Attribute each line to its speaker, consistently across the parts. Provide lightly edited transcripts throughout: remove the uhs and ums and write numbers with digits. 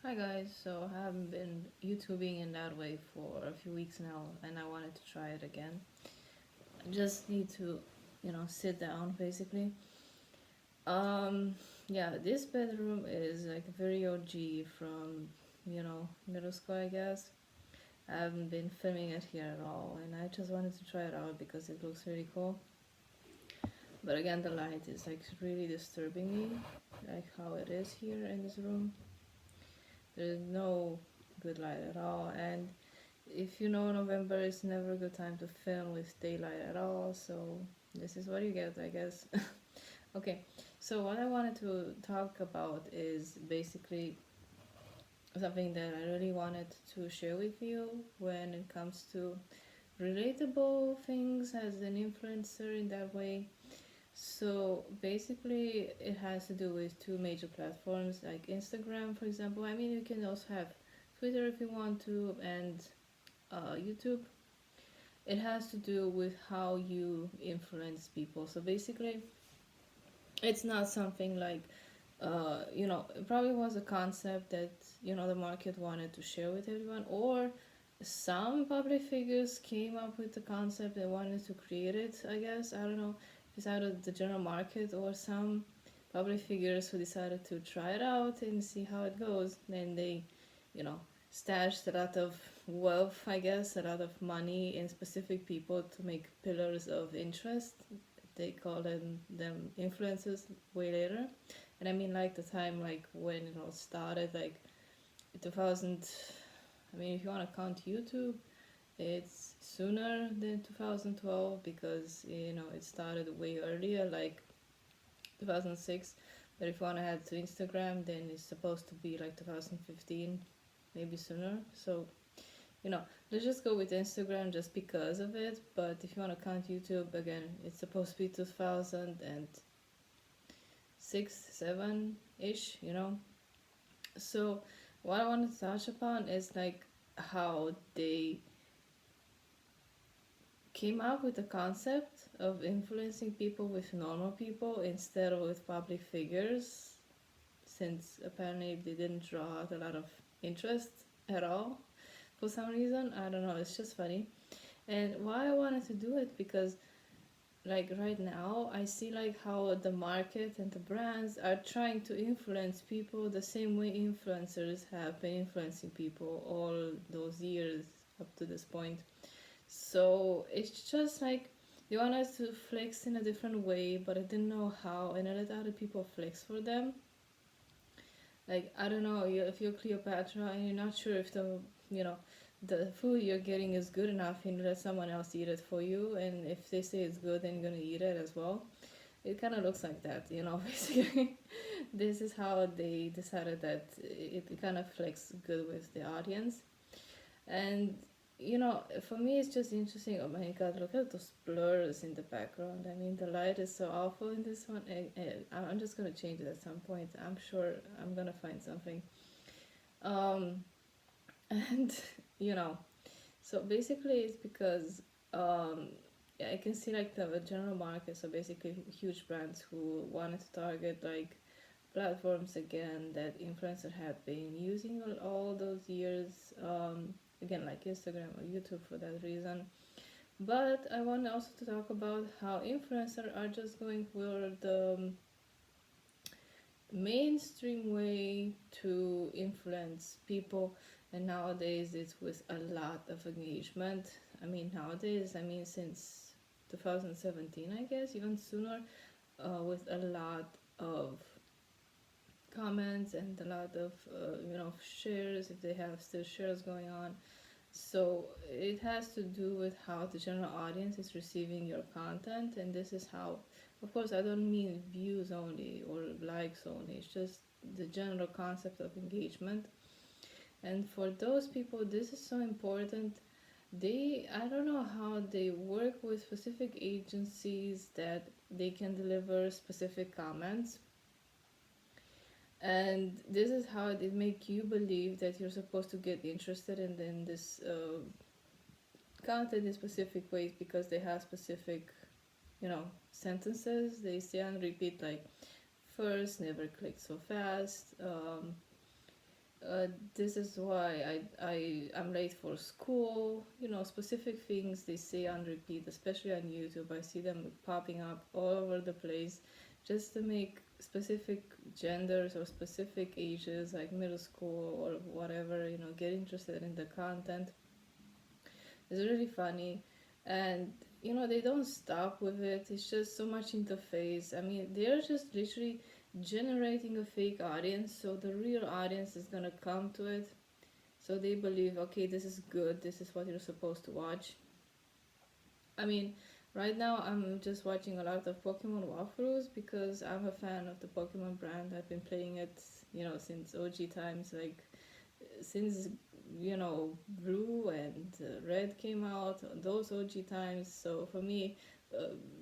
Speaker 1: Hi guys, so I haven't been YouTubing in that way for a few weeks now and I wanted to try it again. I just need to, sit down basically. Um yeah, this bedroom is like very OG from, middle school I guess. I haven't been filming it here at all and I just wanted to try it out because it looks really cool. But again, the light is like really disturbing me, like how it is here in this room. There's no good light at all, and if you know, November is never a good time to film with daylight at all, so this is what you get, I guess. Okay, so what I wanted to talk about is basically something that I really wanted to share with you when it comes to relatable things as an influencer in that way. So basically, it has to do with two major platforms like Instagram, for example. I mean, you can also have Twitter if you want to, and YouTube. It has to do with how you influence people. So basically, it's not something like, it probably was a concept that, the market wanted to share with everyone, or some public figures came up with the concept and wanted to create it, I guess. I don't know if it's out of the general market or some public figures who decided to try it out and see how it goes. Then they, you know, stashed a lot of wealth, I guess, a lot of money in specific people to make pillars of interest. They call them influencers way later. And I mean like the time like when it all started, like 2000. I mean, if you want to count YouTube, it's sooner than 2012 because it started way earlier, like 2006. But if you want to add to Instagram, then it's supposed to be like 2015, maybe sooner. So you know, let's just go with Instagram just because of it. But if you want to count YouTube, again, it's supposed to be 2006, 7 ish, So, what I want to touch upon is like how they came up with the concept of influencing people with normal people instead of with public figures, since apparently they didn't draw out a lot of interest at all for some reason. I don't know, it's just funny. And why I wanted to do it because like right now I see like how the market and the brands are trying to influence people the same way influencers have been influencing people all those years up to this point. So it's just like they want us to flex in a different way, but I didn't know how, and I let other people flex for them. Like I don't know, if you're Cleopatra and you're not sure if you know the food you're getting is good enough, you let someone else eat it for you, and if they say it's good, then you're gonna eat it as well. It kind of looks like that, basically. This is how they decided that it kind of flex good with the audience. And for me, it's just interesting. Oh my god, look at those blurs in the background. I mean, the light is so awful in this one. I'm just gonna change it at some point. I'm sure I'm gonna find something. Um, and you know, so basically, it's because yeah, I can see like the general market. So basically, huge brands who wanted to target like platforms again that influencers have been using all those years. Again, like Instagram or YouTube for that reason. But I want also to talk about how influencers are just going for the mainstream way to influence people, and nowadays it's with a lot of engagement. I mean, nowadays, I mean, since 2017, I guess, even sooner, with a lot of comments and a lot of shares if they have still shares going on. So it has to do with how the general audience is receiving your content, and this is how, of course, I don't mean views only or likes only, it's just the general concept of engagement. And for those people, this is so important. I don't know how they work with specific agencies that they can deliver specific comments, and this is how it make you believe that you're supposed to get interested in this content in specific ways because they have specific sentences they say and repeat, like first, never click so fast, this is why I'm late for school. You know, specific things they say on repeat, especially on YouTube. I see them popping up all over the place just to make specific genders or specific ages, like middle school or whatever, you know, get interested in the content. It's really funny. And, you know, they don't stop with it. It's just so much interface. I mean, they're just literally generating a fake audience, so the real audience is gonna come to it, so they believe, okay, this is good, this is what you're supposed to watch. I mean, right now I'm just watching a lot of Pokemon walkthroughs because I'm a fan of the Pokemon brand. I've been playing it, you know, since OG times, like since, you know, Blue and Red came out, those OG times. So for me,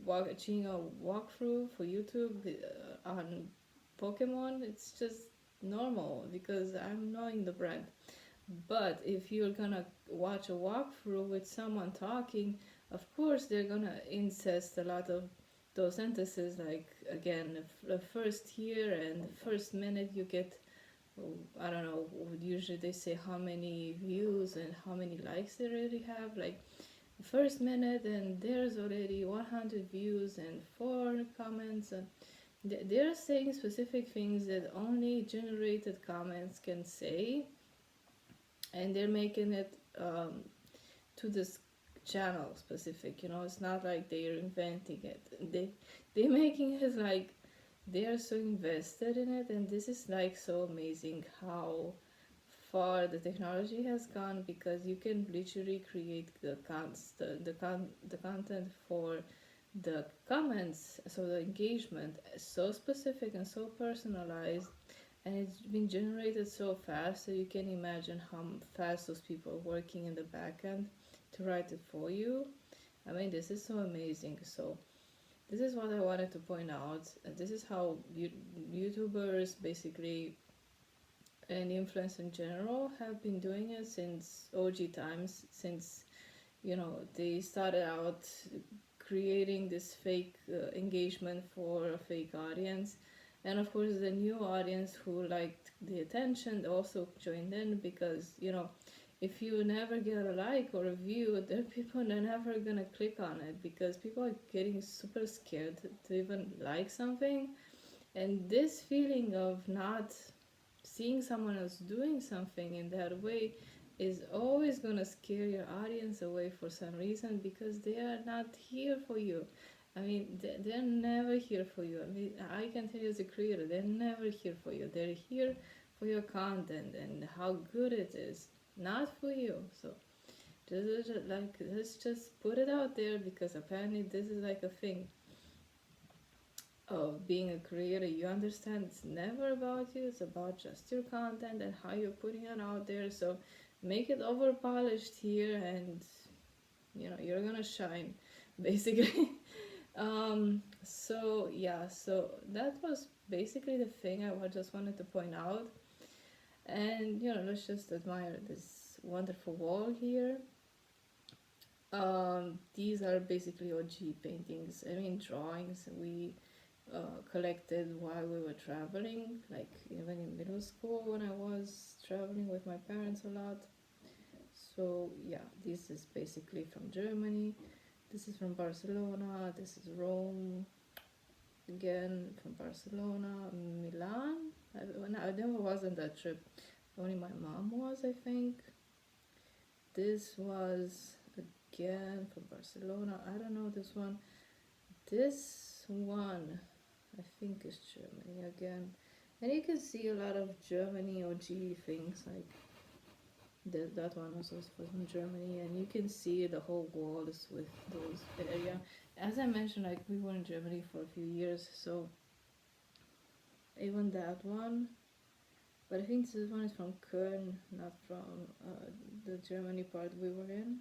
Speaker 1: watching a walkthrough for YouTube on Pokemon, it's just normal because I'm knowing the brand. But if you're gonna watch a walkthrough with someone talking, of course they're gonna insist a lot of those sentences, like again, the first year and the first minute you get, I don't know, usually they say how many views and how many likes they already have. Like the first minute and there's already 100 views and 4 comments, and they're saying specific things that only generated comments can say, and they're making it to this channel specific. You know, it's not like they're inventing it. They making it like they are so invested in it, and this is like so amazing how far the technology has gone, because you can literally create the content for the comments, so the engagement is so specific and so personalized, and it's been generated so fast, so you can imagine how fast those people are working in the back end to write it for you. I mean, this is so amazing. So this is what I wanted to point out. This is how YouTubers basically, and influence in general, have been doing it since OG times, since, you know, they started out creating this fake engagement for a fake audience. And of course the new audience who liked the attention also joined in, because, you know, if you never get a like or a view, there are people that are never gonna click on it, because people are getting super scared to even like something. And this feeling of not seeing someone else doing something in that way is always gonna scare your audience away for some reason, because they are not here for you. I mean, they're never here for you. I mean, I can tell you as a creator, they're never here for you. They're here for your content and how good it is, not for you. So let's just put it out there, because apparently this is like a thing of being a creator. You understand it's never about you, it's about just your content and how you're putting it out there. So make it over polished here, and you know, you're gonna shine basically. So yeah, so that was basically the thing I just wanted to point out. And you know, let's just admire this wonderful wall here. These are basically OG paintings, I mean drawings we collected while we were traveling, like even in middle school when I was traveling with my parents a lot. So yeah, this is basically from Germany, this is from Barcelona, this is Rome, again from Barcelona, Milan. I never was on that trip, only my mom was, I think. This was again from Barcelona, I don't know this one. This one I think is Germany again. And you can see a lot of Germany OG things, like that one also was from Germany, and you can see the whole wall is with those area. As I mentioned, like we were in Germany for a few years, so even that one. But I think this one is from Köln, not from the Germany part we were in.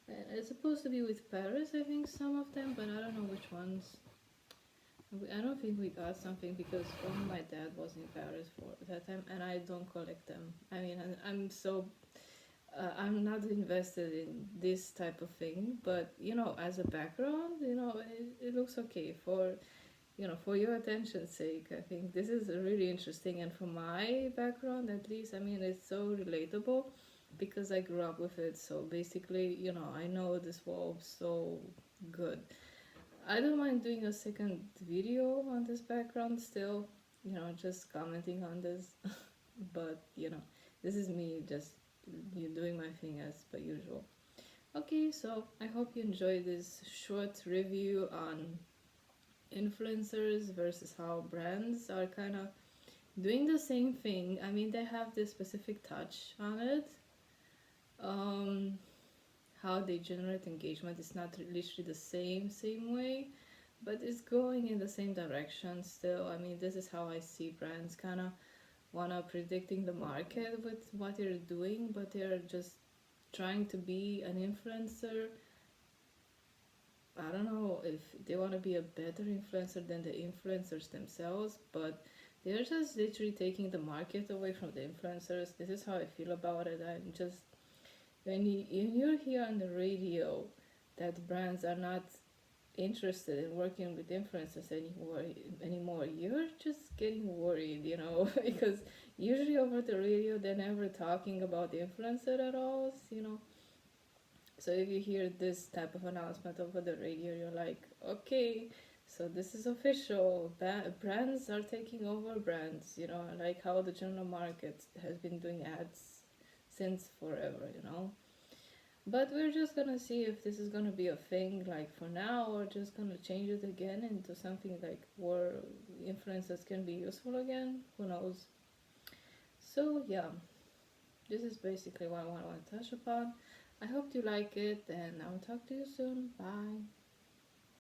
Speaker 1: And it's supposed to be with Paris, I think, some of them, but I don't know which ones. I don't think we got something, because only my dad was in Paris for that time, and I don't collect them. I mean, I'm so I'm not invested in this type of thing, but you know, as a background, you know, it looks okay for for your attention's sake, I think this is really interesting. And for my background, at least, I mean, it's so relatable because I grew up with it. So basically, I know this world so good. I don't mind doing a second video on this background still, just commenting on this. But, this is me just doing my thing as per usual. Okay, so I hope you enjoyed this short review on influencers versus how brands are kind of doing the same thing. I mean, they have this specific touch on it. Um, how they generate engagement is not literally the same way, but it's going in the same direction still. I mean, this is how I see brands kind of wanna predicting the market with what they're doing, but they're just trying to be an influencer. I don't know if they want to be a better influencer than the influencers themselves, but they're just literally taking the market away from the influencers. This is how I feel about it. I'm just when you hear on the radio that brands are not interested in working with influencers anymore, you're just getting worried, because usually over the radio they're never talking about the influencer at all. So if you hear this type of announcement over the radio, you're like, okay, so this is official. Brands are taking over brands, like how the general market has been doing ads since forever. But we're just gonna see if this is gonna be a thing like for now, or just gonna change it again into something like where influencers can be useful again. Who knows? So yeah, this is basically what I want to touch upon. I hope you like it, and I'll talk to you soon. Bye.